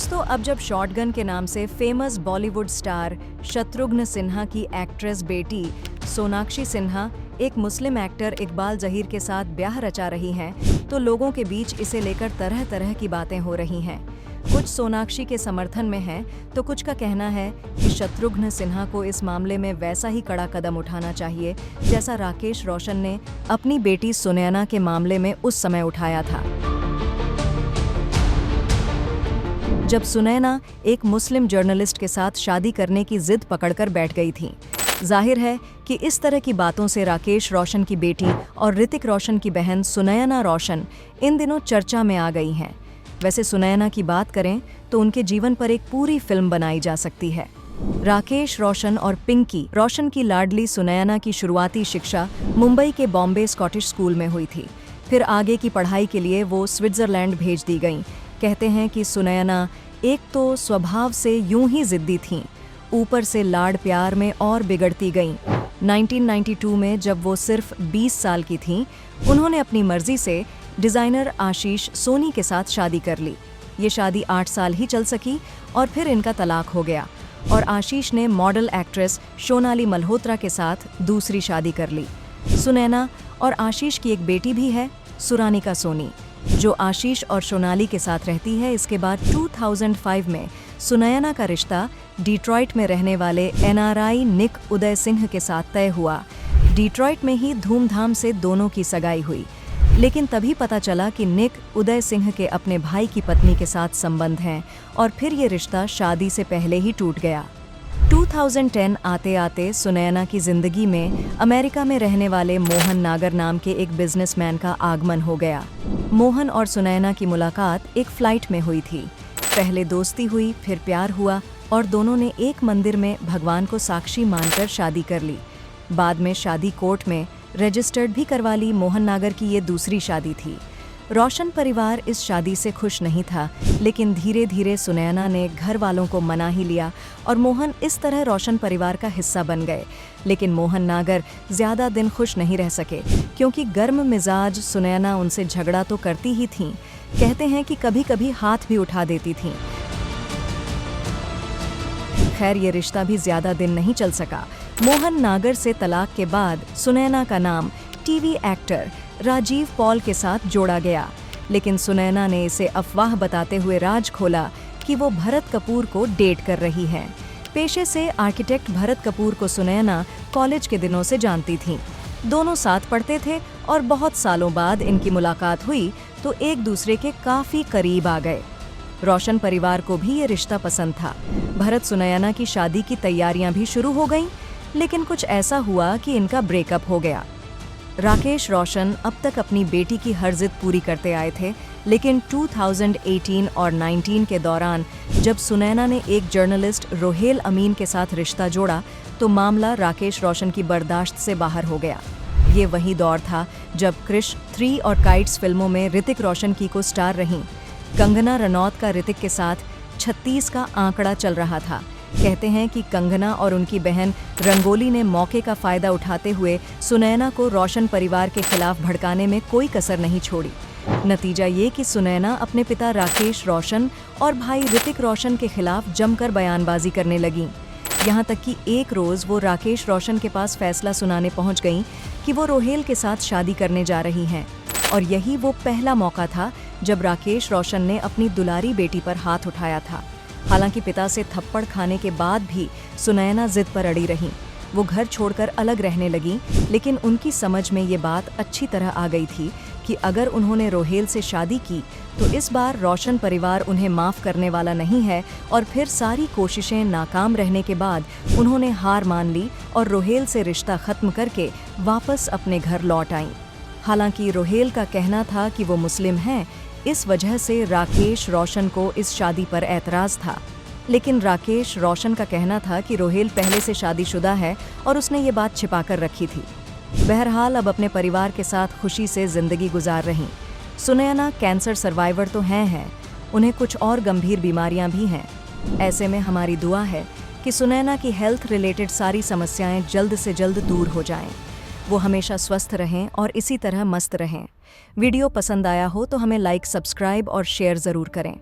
दोस्तों, अब जब शॉटगन के नाम से फेमस बॉलीवुड स्टार शत्रुघ्न सिन्हा की एक्ट्रेस बेटी सोनाक्षी सिन्हा एक मुस्लिम एक्टर इकबाल जहीर के साथ ब्याह रचा रही हैं, तो लोगों के बीच इसे लेकर तरह तरह की बातें हो रही हैं। कुछ सोनाक्षी के समर्थन में हैं, तो कुछ का कहना है कि शत्रुघ्न सिन्हा को इस मामले में वैसा ही कड़ा कदम उठाना चाहिए जैसा राकेश रोशन ने अपनी बेटी सुनैना के मामले में उस समय उठाया था, जब सुनैना एक मुस्लिम जर्नलिस्ट के साथ शादी करने की जिद पकड़कर बैठ गई थी। जाहिर है कि इस तरह की बातों से राकेश रोशन की बेटी और ऋतिक रोशन की बहन सुनैना रोशन इन दिनों चर्चा में आ गई हैं। वैसे सुनैना की बात करें तो उनके जीवन पर एक पूरी फिल्म बनाई जा सकती है। राकेश रोशन और पिंकी रोशन की लाडली सुनैना की शुरुआती शिक्षा मुंबई के बॉम्बे स्कॉटिश स्कूल में हुई थी। फिर आगे की पढ़ाई के लिए वो स्विट्जरलैंड भेज दी गईं। कहते हैं कि सुनैना एक तो स्वभाव से यूं ही जिद्दी थीं, ऊपर से लाड प्यार में और बिगड़ती गईं। 1992 में जब वो सिर्फ 20 साल की थीं, उन्होंने अपनी मर्जी से डिज़ाइनर आशीष सोनी के साथ शादी कर ली। ये शादी 8 साल ही चल सकी और फिर इनका तलाक हो गया और आशीष ने मॉडल एक्ट्रेस सोनाली मल्होत्रा के साथ दूसरी शादी कर ली। सुनैना और आशीष की एक बेटी भी है, सुरानिका सोनी, जो आशीष और सोनाली के साथ रहती है। इसके बाद 2005 में सुनैना का रिश्ता डिट्रॉइट में रहने वाले NRI निक उदय सिंह के साथ तय हुआ। डिट्रॉइट में ही धूमधाम से दोनों की सगाई हुई, लेकिन तभी पता चला कि निक उदय सिंह के अपने भाई की पत्नी के साथ संबंध हैं और फिर ये रिश्ता शादी से पहले ही टूट गया। 2010 आते आते सुनैना की जिंदगी में अमेरिका में रहने वाले मोहन नागर नाम के एक बिजनेसमैन का आगमन हो गया। मोहन और सुनैना की मुलाकात एक फ्लाइट में हुई थी। पहले दोस्ती हुई, फिर प्यार हुआ और दोनों ने एक मंदिर में भगवान को साक्षी मानकर शादी कर ली। बाद में शादी कोर्ट में रजिस्टर्ड भी करवा ली। मोहन नागर की ये दूसरी शादी थी। रोशन परिवार इस शादी से खुश नहीं था, लेकिन धीरे धीरे सुनैना ने घर वालों को मना ही लिया और मोहन इस तरह रोशन परिवार का हिस्सा बन गए। लेकिन मोहन नागर ज़्यादा दिन खुश नहीं रह सके, क्योंकि गर्म मिजाज सुनैना उनसे झगड़ा तो करती ही थीं, कहते हैं कि कभी कभी हाथ भी उठा देती थीं। खैर, ये रिश्ता भी ज़्यादा दिन नहीं चल सका। मोहन नागर से तलाक के बाद सुनैना का नाम टीवी एक्टर राजीव पॉल के साथ जोड़ा गया, लेकिन सुनैना ने इसे अफवाह बताते हुए राज खोला कि वो भरत कपूर को डेट कर रही हैं। पेशे से आर्किटेक्ट भरत कपूर को सुनैना कॉलेज के दिनों से जानती थीं। दोनों साथ पढ़ते थे और बहुत सालों बाद इनकी मुलाकात हुई तो एक दूसरे के काफ़ी करीब आ गए। रोशन परिवार को भी ये रिश्ता पसंद था। भरत सुनैना की शादी की तैयारियां भी शुरू हो गईं, लेकिन कुछ ऐसा हुआ कि इनका ब्रेकअप हो गया। राकेश रोशन अब तक अपनी बेटी की हर जिद पूरी करते आए थे, लेकिन 2018 और 19 के दौरान जब सुनैना ने एक जर्नलिस्ट रोहेल अमीन के साथ रिश्ता जोड़ा तो मामला राकेश रोशन की बर्दाश्त से बाहर हो गया। ये वही दौर था जब क्रिश 3 और काइट्स फिल्मों में ऋतिक रोशन की को स्टार रहीं। कंगना रनौत का ऋतिक के साथ 36 का आंकड़ा चल रहा था। कहते हैं कि कंगना और उनकी बहन रंगोली ने मौके का फायदा उठाते हुए सुनैना को रोशन परिवार के खिलाफ भड़काने में कोई कसर नहीं छोड़ी। नतीजा ये कि सुनैना अपने पिता राकेश रोशन और भाई ऋतिक रोशन के खिलाफ जमकर बयानबाजी करने लगीं। यहाँ तक कि एक रोज़ वो राकेश रोशन के पास फैसला सुनाने पहुँच गईं कि वो रोहेल के साथ शादी करने जा रही हैं, और यही वो पहला मौका था जब राकेश रोशन ने अपनी दुलारी बेटी पर हाथ उठाया था। हालांकि पिता से थप्पड़ खाने के बाद भी सुनैना जिद पर अड़ी रहीं। वो घर छोड़कर अलग रहने लगीं, लेकिन उनकी समझ में ये बात अच्छी तरह आ गई थी कि अगर उन्होंने रोहेल से शादी की तो इस बार रोशन परिवार उन्हें माफ़ करने वाला नहीं है। और फिर सारी कोशिशें नाकाम रहने के बाद उन्होंने हार मान ली और रोहेल से रिश्ता ख़त्म करके वापस अपने घर लौट आईं। हालांकि रोहेल का कहना था कि वो मुस्लिम हैं, इस वजह से राकेश रोशन को इस शादी पर एतराज़ था। लेकिन राकेश रोशन का कहना था कि रोहेल पहले से शादीशुदा है और उसने ये बात छिपा कर रखी थी। बहरहाल अब अपने परिवार के साथ खुशी से ज़िंदगी गुजार रहीं। सुनैना कैंसर सर्वाइवर तो हैं, उन्हें कुछ और गंभीर बीमारियां भी हैं। ऐसे में हमारी दुआ है कि सुनैना की हेल्थ रिलेटेड सारी समस्याएं जल्द से जल्द दूर हो जाएं। वो हमेशा स्वस्थ रहें और इसी तरह मस्त रहें। वीडियो पसंद आया हो तो हमें लाइक, सब्सक्राइब और शेयर ज़रूर करें।